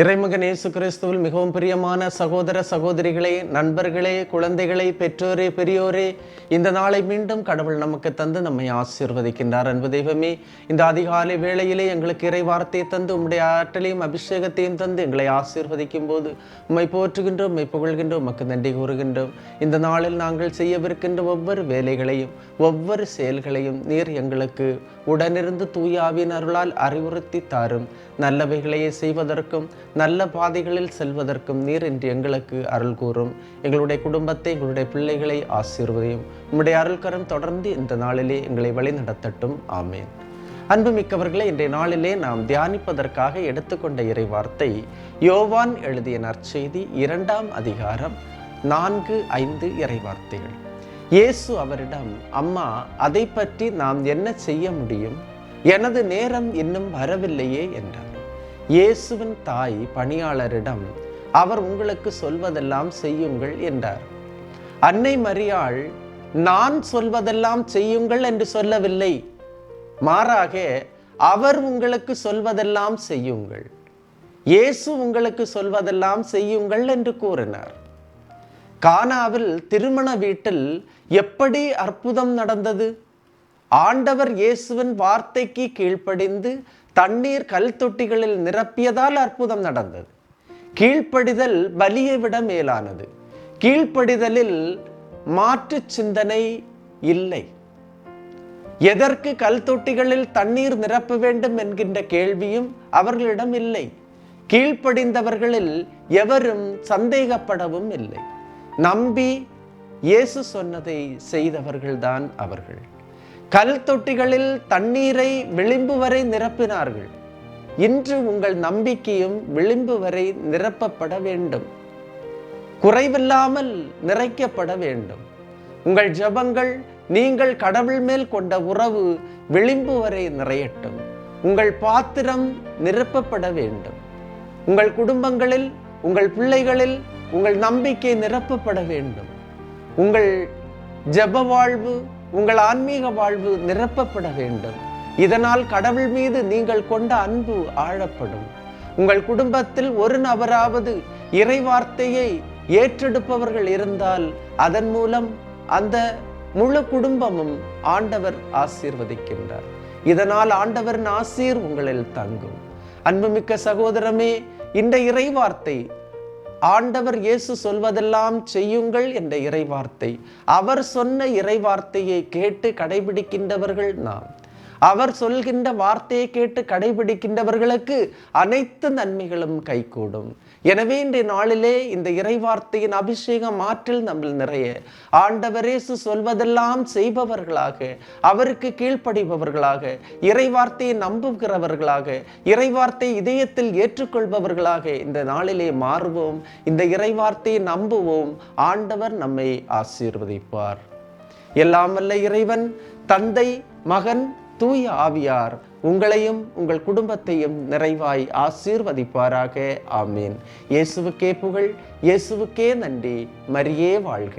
இறைமகன் இயேசு கிறிஸ்துவில் மிகவும் பிரியமான சகோதர சகோதரிகளே, நண்பர்களே, குழந்தைகளே, பெற்றோரே, பெரியோரே, இந்த நாளை மீண்டும் கடவுள் நமக்கு தந்து நம்மை ஆசீர்வதிக்கின்றார். அன்பு தெய்வமே, இந்த அதிகாலை வேளையிலே எங்களுக்கு இறை வார்த்தையை தந்து உம்முடைய ஆற்றலையும் அபிஷேகத்தையும் தந்து எங்களை ஆசீர்வதிக்கும் போது உம்மை போற்றுகின்றோம், உம்மை புகழ்கின்றோம், உமக்கு நன்றி கூறுகின்றோம். இந்த நாளில் நாங்கள் செய்யவிருக்கின்ற ஒவ்வொரு வேலைகளையும் ஒவ்வொரு செயல்களையும் நீர் எங்களுக்கு உடனிருந்து தூயாவின் அருளால் அறிவுறுத்தி தாரும். நல்லவைகளையே செய்வதற்கும் நல்ல பாதைகளில் செல்வதற்கும் நீர் என்று எங்களுக்கு அருள் கூறும். எங்களுடைய குடும்பத்தை, எங்களுடைய பிள்ளைகளை ஆசீர்வதியும். உம்முடைய அருள்கரம் தொடர்ந்து இந்த நாளிலே எங்களை வழி நடத்தட்டும். ஆமேன். அன்புமிக்கவர்களே, இன்றைய நாளிலே நாம் தியானிப்பதற்காக எடுத்துக்கொண்ட இறை வார்த்தை யோவான் எழுதிய நற்செய்தி 2ஆம் அதிகாரம் 4-5 இறை வார்த்தைகள். இயேசு அவரிடம், அம்மா, அதை பற்றி நாம் என்ன செய்ய முடியும்? எனது நேரம் இன்னும் வரவில்லையே என்றார். இயேசுவின் தாய் பணியாளரிடம், அவர் உங்களுக்கு சொல்வதெல்லாம் செய்யுங்கள் என்றார். அன்னை மரியாள், நான் சொல்வதெல்லாம் செய்யுங்கள் என்று சொல்லவில்லை, மாறாக அவர் உங்களுக்கு சொல்வதெல்லாம் செய்யுங்கள், இயேசு உங்களுக்கு சொல்வதெல்லாம் செய்யுங்கள் என்று கூறினார். கானாவில் திருமண வீட்டில் எப்படி அற்புதம் நடந்தது? ஆண்டவர் இயேசுவின் வார்த்தைக்கு கீழ்ப்படிந்து தண்ணீர் கல் தொட்டிகளில் நிரப்பியதால் அற்புதம் நடந்தது. கீழ்ப்படிதல் பலியை விட மேலானது. கீழ்ப்படிதலில் மாற்று சிந்தனை இல்லை. எதற்கு கல் தொட்டிகளில் தண்ணீர் நிரப்ப வேண்டும் என்கின்ற கேள்வியும் அவர்களிடம் இல்லை. கீழ்ப்படிந்தவர்களில் எவரும் சந்தேகப்படவும் இல்லை. நம்பி இயேசு சொன்னதை செய்தவர்கள்தான் அவர்கள். கல் தொட்டிகளில் தண்ணீரை விளிம்பு வரை நிரப்பினார்கள். இன்று உங்கள் நம்பிக்கையும் விளிம்பு வரை நிரப்பப்பட வேண்டும், குறைவில்லாமல் நிறைக்கப்பட வேண்டும். உங்கள் ஜெபங்கள், நீங்கள் கடவுள் மேல் கொண்ட உறவு விளிம்பு வரை நிறையட்டும். உங்கள் பாத்திரம் நிரப்பப்பட வேண்டும். உங்கள் குடும்பங்களில், உங்கள் பிள்ளைகளில் உங்கள் நம்பிக்கை நிரப்பப்பட வேண்டும். உங்கள் ஜெப வாழ்வு, உங்கள் ஆன்மீக வாழ்வு நிரப்பப்பட வேண்டும். இதனால் கடவுள் மீது நீங்கள் கொண்ட அன்பு ஆழப்படும். உங்கள் குடும்பத்தில் ஒரு நபராவது இறை வார்த்தையை ஏற்றெடுப்பவர்கள் இருந்தால் அதன் மூலம் அந்த முழு குடும்பமும் ஆண்டவர் ஆசீர்வதிக்கின்றார். இதனால் ஆண்டவரின் ஆசீர் உங்களில் தங்கும். அன்புமிக்க சகோதரமே, இந்த இறை வார்த்தை ஆண்டவர் இயேசு சொல்வதெல்லாம் செய்யுங்கள் என்ற இறை வார்த்தை, அவர் சொன்ன இறை வார்த்தையை கேட்டு கடைபிடிக்கின்றவர்கள் நாம். அவர் சொல்கின்ற வார்த்தையை கேட்டு கடைபிடிக்கின்றவர்களுக்கு அனைத்து நன்மைகளும் கைகூடும். எனவே இன்றைய நாளிலே இந்த இறை வார்த்தையின் அபிஷேகம் ஆற்றல் நம்ம நிறைய ஆண்டவர் இயேசு சொல்வதெல்லாம் செய்பவர்களாக, அவருக்கு கீழ்ப்படிபவர்களாக, இறை வார்த்தையை நம்புகிறவர்களாக, இறை வார்த்தை இதயத்தில் ஏற்றுக்கொள்பவர்களாக இந்த நாளிலே மாறுவோம். இந்த இறை வார்த்தையை நம்புவோம். ஆண்டவர் நம்மை ஆசீர்வதிப்பார். எல்லாம் வல்ல இறைவன், தந்தை, மகன், தூய ஆவியார் உங்களையும் உங்கள் குடும்பத்தையும் நிறைவாய் ஆசீர்வதிப்பாராக. ஆமீன். இயேசுவுக்கே புகழ், இயேசுவுக்கே நன்றி. மரியே வாழ்க.